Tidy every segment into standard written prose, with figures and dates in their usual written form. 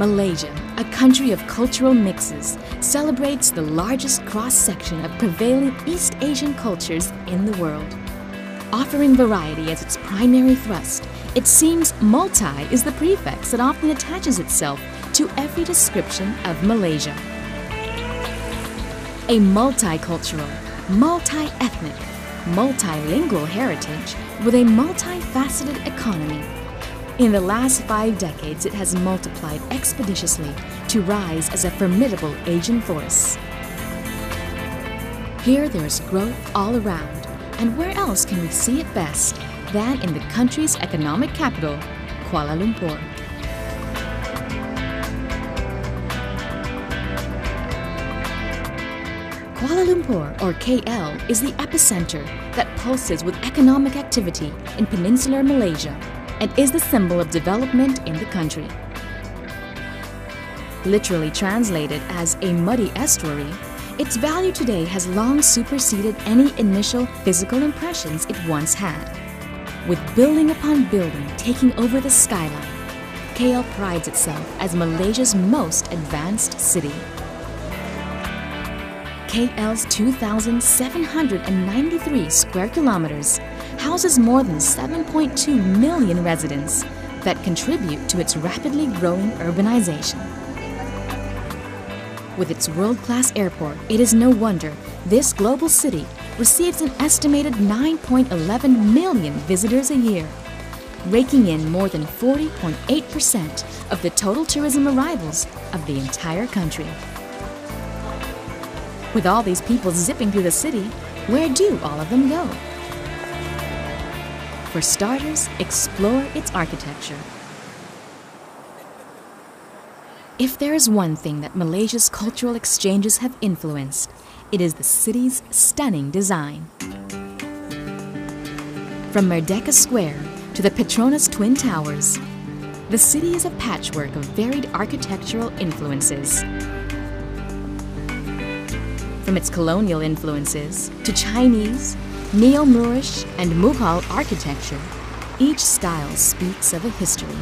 Malaysia, a country of cultural mixes, celebrates the largest cross-section of prevailing East Asian cultures in the world. Offering variety as its primary thrust, it seems multi is the prefix that often attaches itself to every description of Malaysia. A multicultural, multi-ethnic, multilingual heritage with a multifaceted economy. In the last 5 decades, it has multiplied expeditiously to rise as a formidable Asian force. Here there is growth all around, and where else can we see it best than in the country's economic capital, Kuala Lumpur. Kuala Lumpur, or KL, is the epicenter that pulses with economic activity in peninsular Malaysia and is the symbol of development in the country. Literally translated as a muddy estuary, its value today has long superseded any initial physical impressions it once had. With building upon building taking over the skyline, KL prides itself as Malaysia's most advanced city. KL's 2,793 square kilometers houses more than 7.2 million residents that contribute to its rapidly growing urbanization. With its world-class airport, it is no wonder this global city receives an estimated 9.11 million visitors a year, raking in more than 40.8% of the total tourism arrivals of the entire country. With all these people zipping through the city, where do all of them go? For starters, explore its architecture. If there is one thing that Malaysia's cultural exchanges have influenced, it is the city's stunning design. From Merdeka Square to the Petronas Twin Towers, the city is a patchwork of varied architectural influences. From its colonial influences to Chinese, Neo-Moorish, and Mughal architecture, each style speaks of a history.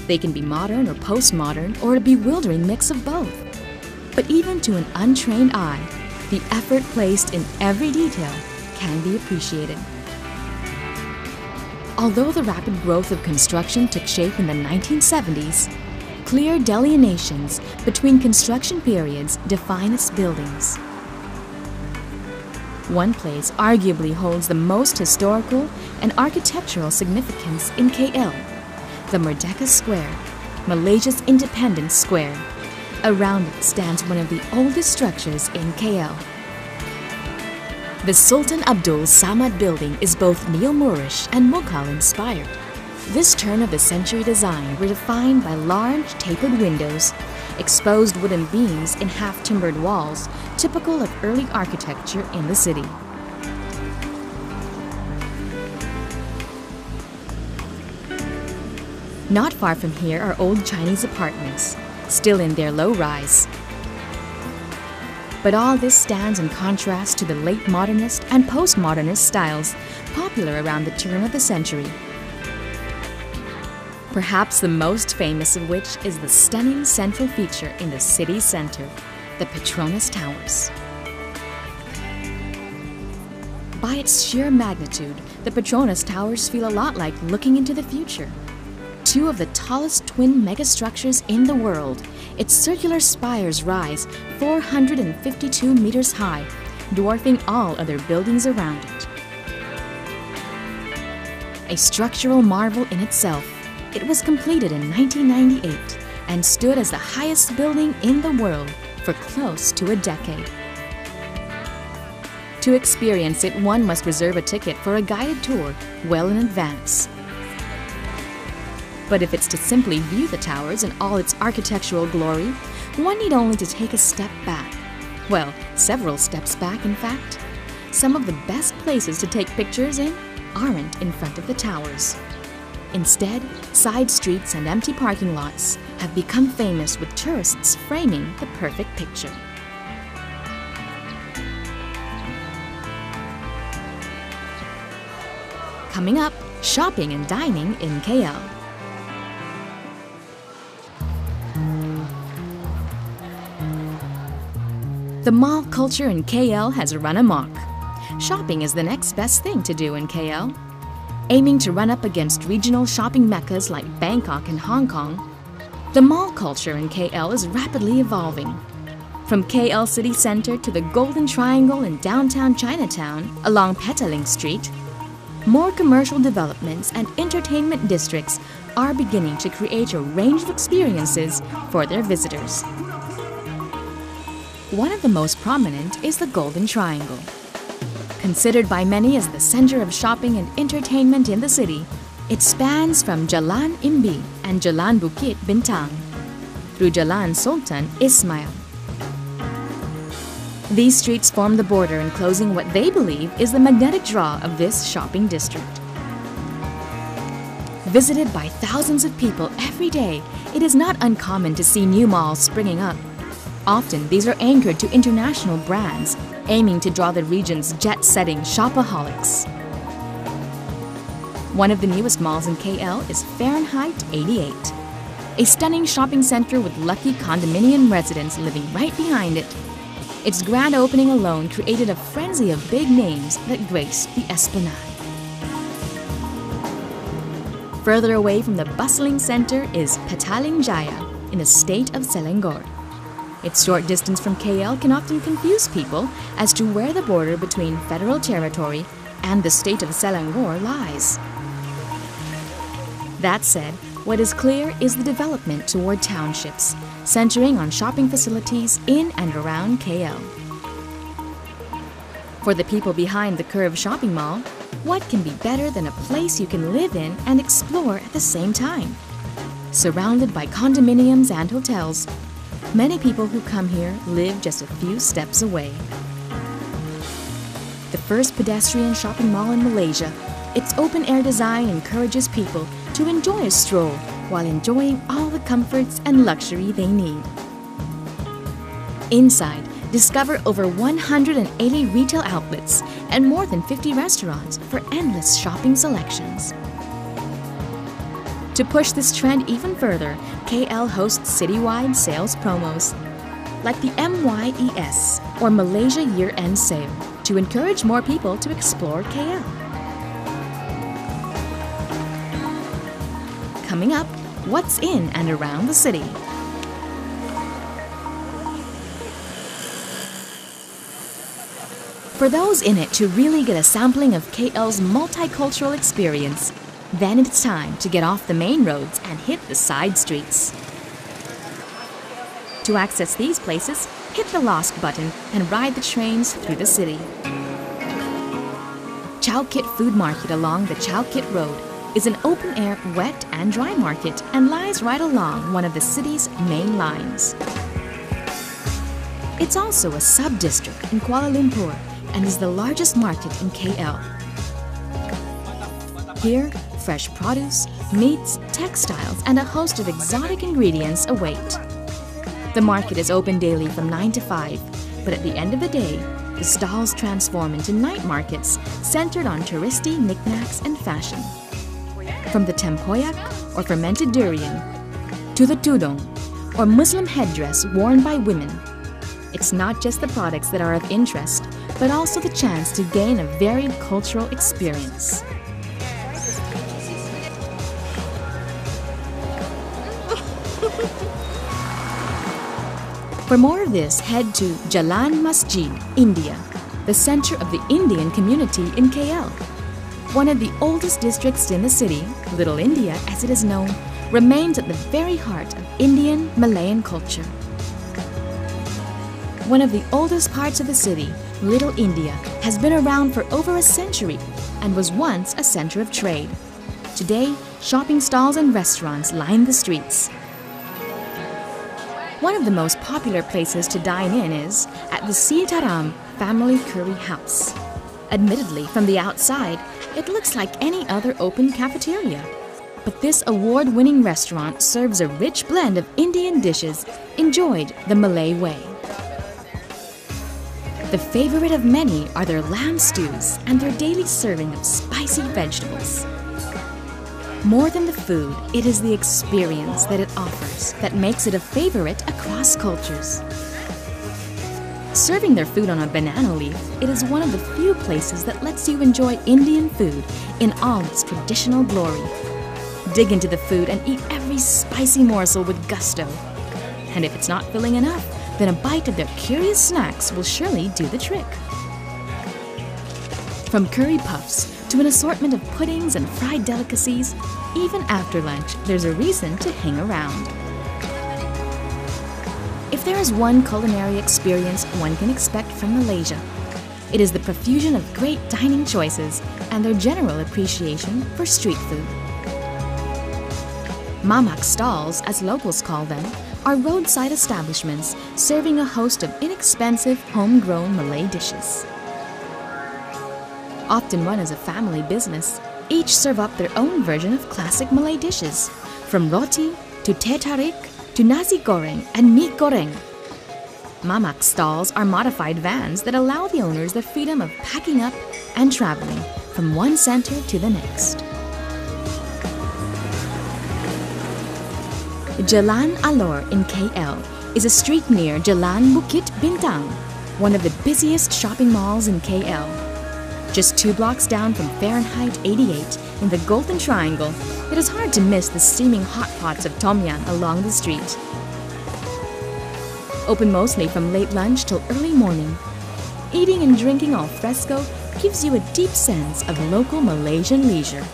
They can be modern or postmodern or a bewildering mix of both. But even to an untrained eye, the effort placed in every detail can be appreciated. Although the rapid growth of construction took shape in the 1970s, clear delineations between construction periods define its buildings. One place arguably holds the most historical and architectural significance in KL, the Merdeka Square, Malaysia's Independence Square. Around it stands one of the oldest structures in KL. The Sultan Abdul Samad building is both Neo-Moorish and Mughal inspired. This turn-of-the-century design were defined by large tapered windows, exposed wooden beams in half-timbered walls, typical of early architecture in the city. Not far from here are old Chinese apartments, still in their low rise. But all this stands in contrast to the late modernist and postmodernist styles popular around the turn of the century. Perhaps the most famous of which is the stunning central feature in the city center, the Petronas Towers. By its sheer magnitude, the Petronas Towers feel a lot like looking into the future. Two of the tallest twin megastructures in the world, its circular spires rise 452 meters high, dwarfing all other buildings around it. A structural marvel in itself, it was completed in 1998 and stood as the highest building in the world for close to a decade. To experience it, one must reserve a ticket for a guided tour well in advance. But if it's to simply view the towers in all its architectural glory, one need only to take a step back. Well, several steps back, in fact. Some of the best places to take pictures in aren't in front of the towers. Instead, side streets and empty parking lots have become famous with tourists framing the perfect picture. Coming up, shopping and dining in KL. The mall culture in KL has run amok. Shopping is the next best thing to do in KL. Aiming to run up against regional shopping meccas like Bangkok and Hong Kong, the mall culture in KL is rapidly evolving. From KL city center to the Golden Triangle in downtown Chinatown along Petaling Street, more commercial developments and entertainment districts are beginning to create a range of experiences for their visitors. One of the most prominent is the Golden Triangle. Considered by many as the center of shopping and entertainment in the city, it spans from Jalan Imbi and Jalan Bukit Bintang through Jalan Sultan Ismail. These streets form the border enclosing what they believe is the magnetic draw of this shopping district. Visited by thousands of people every day, it is not uncommon to see new malls springing up. Often, these are anchored to international brands, aiming to draw the region's jet-setting shopaholics. One of the newest malls in KL is Fahrenheit 88, a stunning shopping center with lucky condominium residents living right behind it. Its grand opening alone created a frenzy of big names that graced the esplanade. Further away from the bustling center is Petaling Jaya in the state of Selangor. Its short distance from KL can often confuse people as to where the border between federal territory and the state of Selangor lies. That said, what is clear is the development toward townships, centering on shopping facilities in and around KL. For the people behind the Curve Shopping Mall, what can be better than a place you can live in and explore at the same time? Surrounded by condominiums and hotels, many people who come here live just a few steps away. The first pedestrian shopping mall in Malaysia, its open-air design encourages people to enjoy a stroll while enjoying all the comforts and luxury they need. Inside, discover over 180 retail outlets and more than 50 restaurants for endless shopping selections. To push this trend even further, KL hosts citywide sales promos, like the MYES, or Malaysia Year-End Sale, to encourage more people to explore KL. Coming up, what's in and around the city? For those in it to really get a sampling of KL's multicultural experience, then it's time to get off the main roads and hit the side streets. To access these places, hit the Lost button and ride the trains through the city. Chow Kit Food Market along the Chow Kit Road is an open-air wet and dry market and lies right along one of the city's main lines. It's also a sub-district in Kuala Lumpur and is the largest market in KL. Here, fresh produce, meats, textiles, and a host of exotic ingredients await. The market is open daily from 9 to 5, but at the end of the day, the stalls transform into night markets centered on touristy knickknacks and fashion. From the tempoyak, or fermented durian, to the tudong, or Muslim headdress worn by women, it's not just the products that are of interest, but also the chance to gain a varied cultural experience. For more of this, head to Jalan Masjid, India, the center of the Indian community in KL. One of the oldest districts in the city, Little India as it is known, remains at the very heart of Indian Malayan culture. One of the oldest parts of the city, Little India, has been around for over a century and was once a center of trade. Today, shopping stalls and restaurants line the streets. One of the most popular places to dine in is at the Sitaram Family Curry House. Admittedly, from the outside, it looks like any other open cafeteria. But this award-winning restaurant serves a rich blend of Indian dishes enjoyed the Malay way. The favorite of many are their lamb stews and their daily serving of spicy vegetables. More than the food, it is the experience that it offers that makes it a favorite across cultures. Serving their food on a banana leaf, it is one of the few places that lets you enjoy Indian food in all its traditional glory. Dig into the food and eat every spicy morsel with gusto. And if it's not filling enough, then a bite of their curious snacks will surely do the trick. From curry puffs to an assortment of puddings and fried delicacies, even after lunch, there's a reason to hang around. If there is one culinary experience one can expect from Malaysia, it is the profusion of great dining choices and their general appreciation for street food. Mamak stalls, as locals call them, are roadside establishments serving a host of inexpensive, homegrown Malay dishes. Often run as a family business, each serve up their own version of classic Malay dishes, from roti to teh tarik to nasi goreng and mee goreng. Mamak stalls are modified vans that allow the owners the freedom of packing up and traveling from one center to the next. Jalan Alor in KL is a street near Jalan Bukit Bintang, one of the busiest shopping malls in KL. Just 2 blocks down from Fahrenheit 88 in the Golden Triangle, it is hard to miss the steaming hot pots of tom yum along the street. Open mostly from late lunch till early morning, eating and drinking al fresco gives you a deep sense of local Malaysian leisure.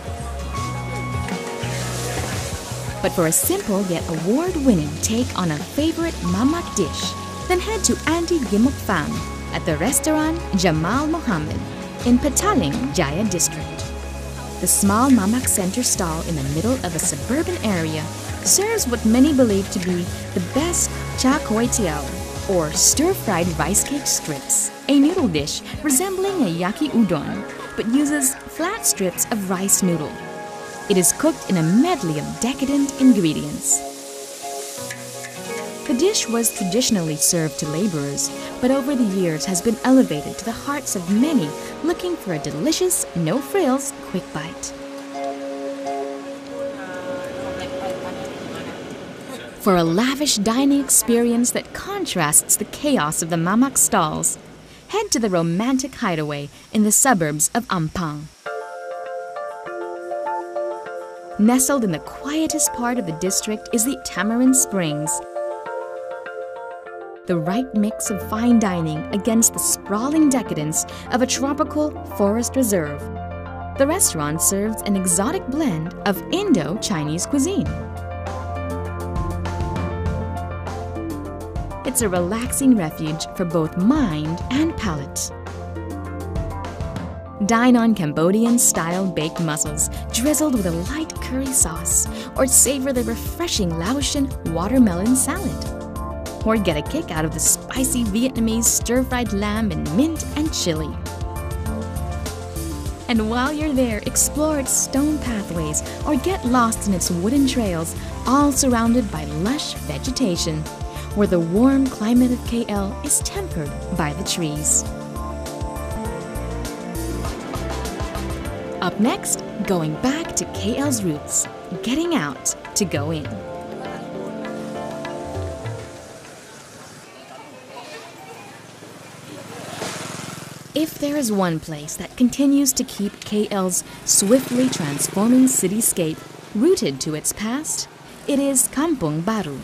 But for a simple yet award-winning take on a favorite mamak dish, then head to Anti Gimok Fam at the restaurant Jamal Mohammed in Petaling, Jaya District. The small mamak center stall in the middle of a suburban area serves what many believe to be the best cha koi tiao, or stir-fried rice cake strips, a noodle dish resembling a yaki udon, but uses flat strips of rice noodle. It is cooked in a medley of decadent ingredients. The dish was traditionally served to laborers, but over the years has been elevated to the hearts of many looking for a delicious, no-frills, quick bite. For a lavish dining experience that contrasts the chaos of the mamak stalls, head to the romantic hideaway in the suburbs of Ampang. Nestled in the quietest part of the district is the Tamarind Springs. The right mix of fine dining against the sprawling decadence of a tropical forest reserve. The restaurant serves an exotic blend of Indo-Chinese cuisine. It's a relaxing refuge for both mind and palate. Dine on Cambodian-style baked mussels drizzled with a light curry sauce, or savor the refreshing Laotian watermelon salad. Or get a kick out of the spicy Vietnamese stir-fried lamb in mint and chili. And while you're there, explore its stone pathways or get lost in its wooden trails, all surrounded by lush vegetation, where the warm climate of KL is tempered by the trees. Up next, going back to KL's roots, getting out to go in. If there is one place that continues to keep KL's swiftly transforming cityscape rooted to its past, it is Kampung Baru.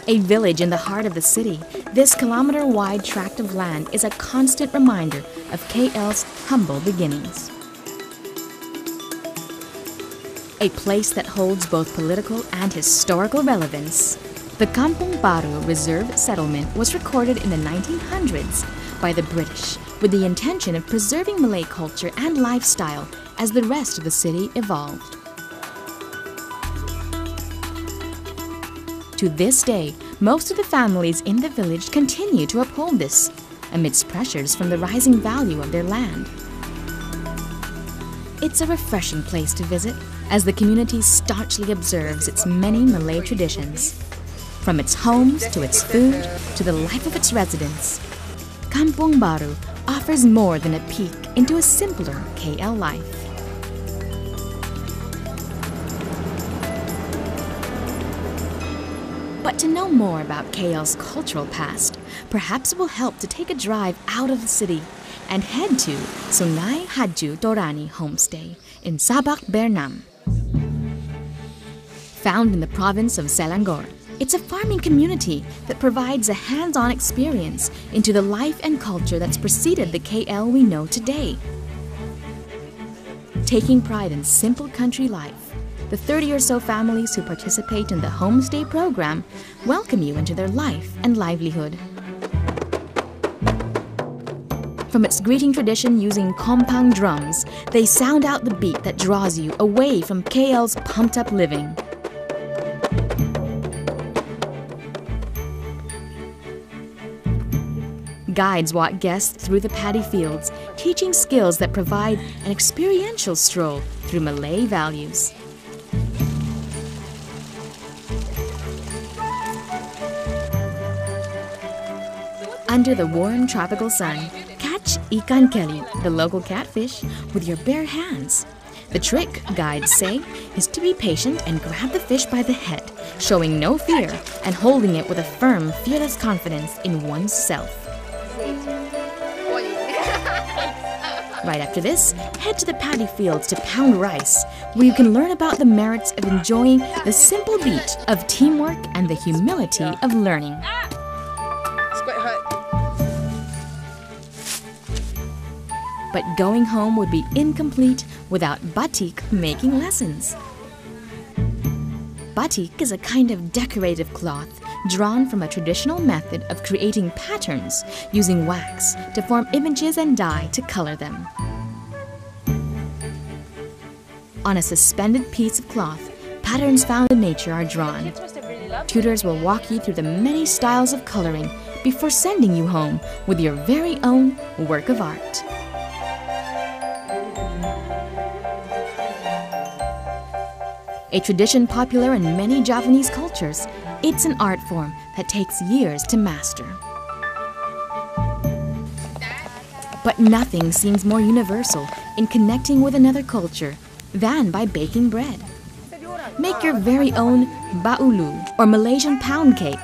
A village in the heart of the city, this kilometer-wide tract of land is a constant reminder of KL's humble beginnings. A place that holds both political and historical relevance. The Kampung Baru Reserve Settlement was recorded in the 1900s by the British with the intention of preserving Malay culture and lifestyle as the rest of the city evolved. To this day, most of the families in the village continue to uphold this, amidst pressures from the rising value of their land. It's a refreshing place to visit, as the community staunchly observes its many Malay traditions. From its homes to its food to the life of its residents, Kampung Baru offers more than a peek into a simpler KL life. But to know more about KL's cultural past, perhaps it will help to take a drive out of the city and head to Sungai Haju Torani Homestay in Sabak Bernam. Found in the province of Selangor, it's a farming community that provides a hands-on experience into the life and culture that's preceded the KL we know today. Taking pride in simple country life, the 30 or so families who participate in the homestay program welcome you into their life and livelihood. From its greeting tradition using kompang drums, they sound out the beat that draws you away from KL's pumped-up living. Guides walk guests through the paddy fields, teaching skills that provide an experiential stroll through Malay values. Under the warm tropical sun, catch ikan keli, the local catfish, with your bare hands. The trick, guides say, is to be patient and grab the fish by the head, showing no fear and holding it with a firm, fearless confidence in one's self. Right after this, head to the paddy fields to pound rice, where you can learn about the merits of enjoying the simple beat of teamwork and the humility of learning. It's quite hard. But going home would be incomplete without batik making lessons. Batik is a kind of decorative cloth drawn from a traditional method of creating patterns using wax to form images and dye to color them. On a suspended piece of cloth, patterns found in nature are drawn. Tutors will walk you through the many styles of coloring before sending you home with your very own work of art. A tradition popular in many Javanese cultures, it's an art form that takes years to master. But nothing seems more universal in connecting with another culture than by baking bread. Make your very own baulu, or Malaysian pound cake.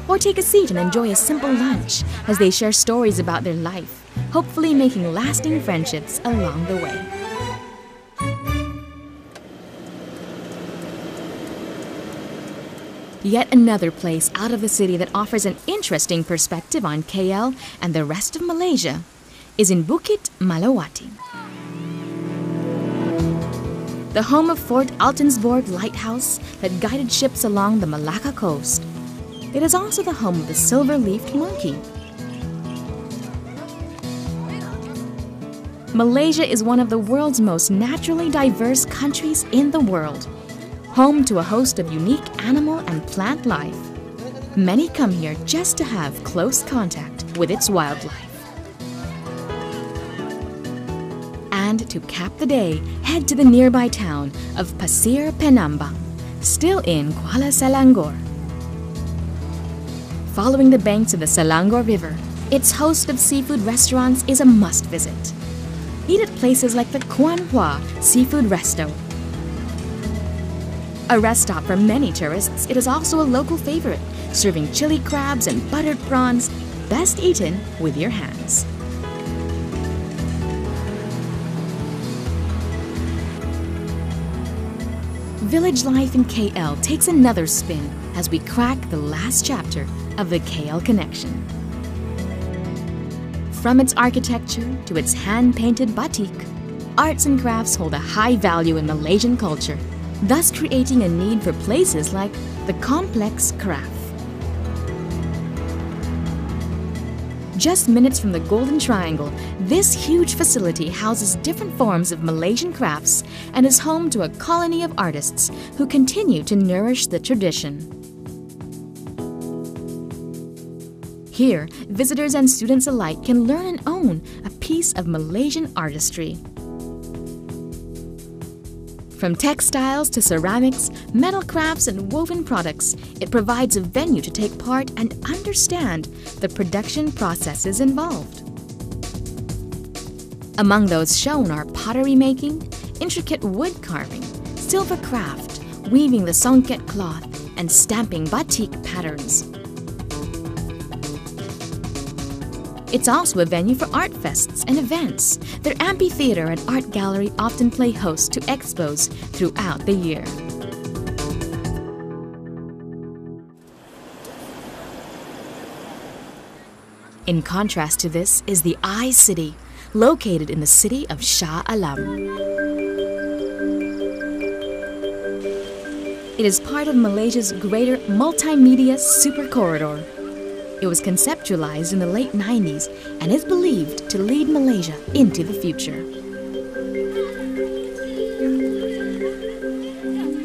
Or take a seat and enjoy a simple lunch as they share stories about their life, hopefully making lasting friendships along the way. Yet another place out of the city that offers an interesting perspective on KL and the rest of Malaysia is in Bukit Malawati. The home of Fort Altensborg Lighthouse that guided ships along the Malacca coast. It is also the home of the silver-leafed monkey. Malaysia is one of the world's most naturally diverse countries in the world, home to a host of unique animal and plant life. Many come here just to have close contact with its wildlife. And to cap the day, head to the nearby town of Pasir Penambang, still in Kuala Selangor. Following the banks of the Selangor River, its host of seafood restaurants is a must-visit. Eat at places like the Kuan Hua Seafood Resto. A rest stop for many tourists, it is also a local favorite, serving chili crabs and buttered prawns, best eaten with your hands. Village life in KL takes another spin as we crack the last chapter of the KL Connection. From its architecture to its hand-painted batik, arts and crafts hold a high value in Malaysian culture, thus creating a need for places like the Complex Craft. Just minutes from the Golden Triangle, this huge facility houses different forms of Malaysian crafts and is home to a colony of artists who continue to nourish the tradition. Here, visitors and students alike can learn and own a piece of Malaysian artistry. From textiles to ceramics, metal crafts, and woven products, it provides a venue to take part and understand the production processes involved. Among those shown are pottery making, intricate wood carving, silver craft, weaving the songket cloth and stamping batik patterns. It's also a venue for art fests and events. Their amphitheater and art gallery often play host to expos throughout the year. In contrast to this is the I-City, located in the city of Shah Alam. It is part of Malaysia's greater multimedia super corridor. It was conceptualized in the late 90s and is believed to lead Malaysia into the future.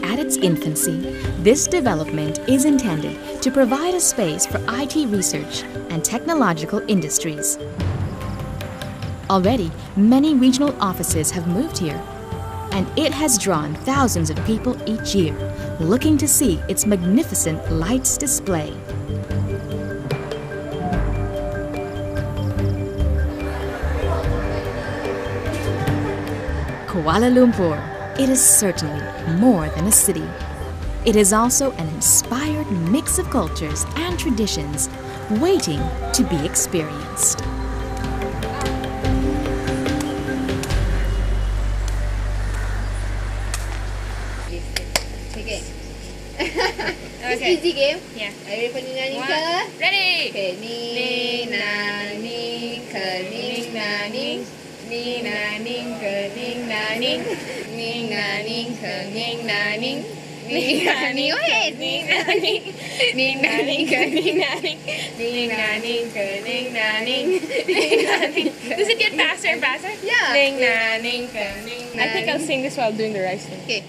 At its infancy, this development is intended to provide a space for IT research and technological industries. Already, many regional offices have moved here, and it has drawn thousands of people each year looking to see its magnificent lights display. Kuala Lumpur, it is certainly more than a city. It is also an inspired mix of cultures and traditions waiting to be experienced. Okay. It's easy game. Yeah. Are you ready for Nina Nika? Ready? Okay. Nina Nika, Nina Ning, Nina Nika, Nina Ning, Nina Nika, Nina Ning, Nina Ning. Wait, Nina Ning, Nina Nika, Nina Ning, Nina Nika, Nina Ning, Nina Ning. Does it get faster and faster? Yeah. Ning na ning ka ning na. I think I'll sing this while doing the rice thing. Okay.